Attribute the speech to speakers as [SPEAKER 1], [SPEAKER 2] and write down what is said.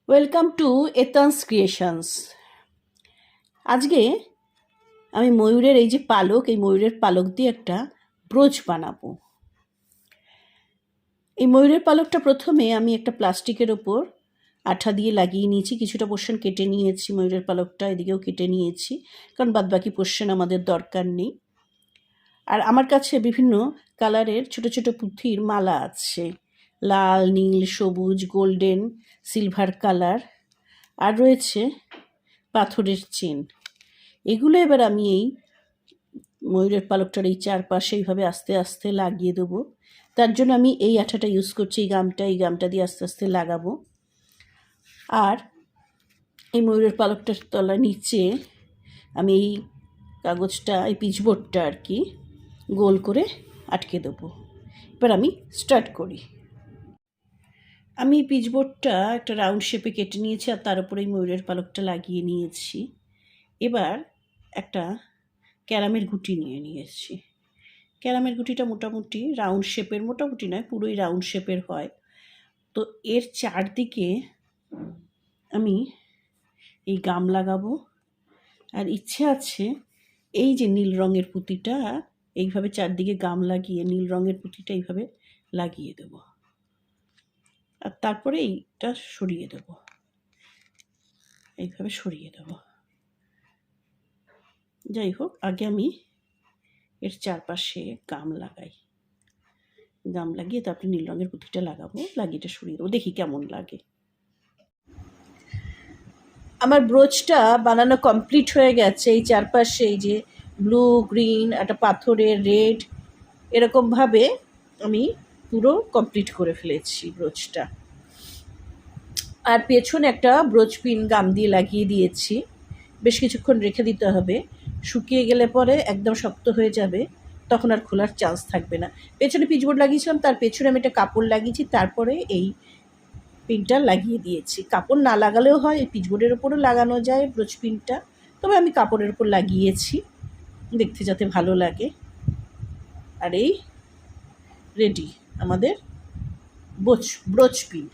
[SPEAKER 1] Welcome to এতানস creations. আজকে আমি ময়ূরের এই যে পালক, এই ময়ূরের পালক দিয়ে একটা ব্রোচ বানাবো। এই ময়ূরের পালকটা প্রথমে আমি একটা প্লাস্টিকের ওপর আঠা দিয়ে লাগিয়ে নিয়েছি, কিছুটা পোর্শন কেটে নিয়েছি, ময়ূরের পালকটা এদিকেও কেটে নিয়েছি, কারণ বাদবাকি পোর্শন আমাদের দরকার নেই। আর আমার কাছে বিভিন্ন কালারের ছোট ছোট পুঁথির মালা আছে, লাল, নীল, সবুজ, গোল্ডেন, সিলভার কালার, আর রয়েছে পাথরের চেন। এগুলো এবার আমি এই ময়ূরের পালকটার এই চারপাশে এইভাবে আস্তে আস্তে লাগিয়ে দেবো। তার জন্য আমি এই আঠাটা ইউজ করছি, এই গামটা দিয়ে আস্তে আস্তে লাগাবো। আর এই ময়ূরের পালকটার তলা নিচে আমি এই কাগজটা, এই পিচবোর্ডটা আর কি গোল করে আটকে দেবো। এবার আমি স্টার্ট করি। আমি পিচবোর্ডটা একটা রাউন্ড শেপে কেটে নিয়েছি আর তার উপরে এই ময়ূরের পালকটা লাগিয়ে নিয়েছি। এবার একটা ক্যারামের গুটি নিয়েছি। ক্যারামের গুটিটা মোটামুটি রাউন্ড শেপের, মোটামুটি নয়, পুরোই রাউন্ড শেপের হয়। তো এর চারদিকে আমি এই গাম লাগাবো। আর ইচ্ছে আছে এই যে নীল রঙের পুঁতিটা, এইভাবে চারদিকে গাম লাগিয়ে নীল রঙের পুঁতিটা এইভাবে লাগিয়ে দেব। আর তারপরে এইটা সরিয়ে দেব, এইভাবে সরিয়ে দেব। যাই হোক, আগে আমি এর চারপাশে গাম লাগাই। গাম লাগিয়ে তারপরে নীল রঙের পুঁতিটা লাগাবো, লাগিয়ে এটা সরিয়ে দেবো, দেখি কেমন লাগে। আমার ব্রোচটা বানানো কমপ্লিট হয়ে গেছে। এই চারপাশে এই যে ব্লু, গ্রিন, একটা পাথরের রেড, এরকমভাবে আমি পুরো কমপ্লিট করে ফেলেছি ব্রোচটা। আর পেছনে একটা ব্রোচপিন গাম দিয়ে লাগিয়ে দিয়েছি। বেশ কিছুক্ষণ রেখে দিতে হবে, শুকিয়ে গেলে পরে একদম শক্ত হয়ে যাবে, তখন আর খোলার চান্স থাকবে না। পেছনে পিচবোর্ড লাগিয়েছিলাম, তার পেছনে আমি একটা কাপড় লাগিয়েছি, তারপরে এই পিনটা লাগিয়ে দিয়েছি। কাপড় না লাগালেও হয়, এই পিচবোর্ডের ওপরও লাগানো যায় ব্রোচ পিনটা, তবে আমি কাপড়ের ওপর লাগিয়েছি দেখতে যাতে ভালো লাগে। আর এই রেডি আমাদের ব্রোচ পিন।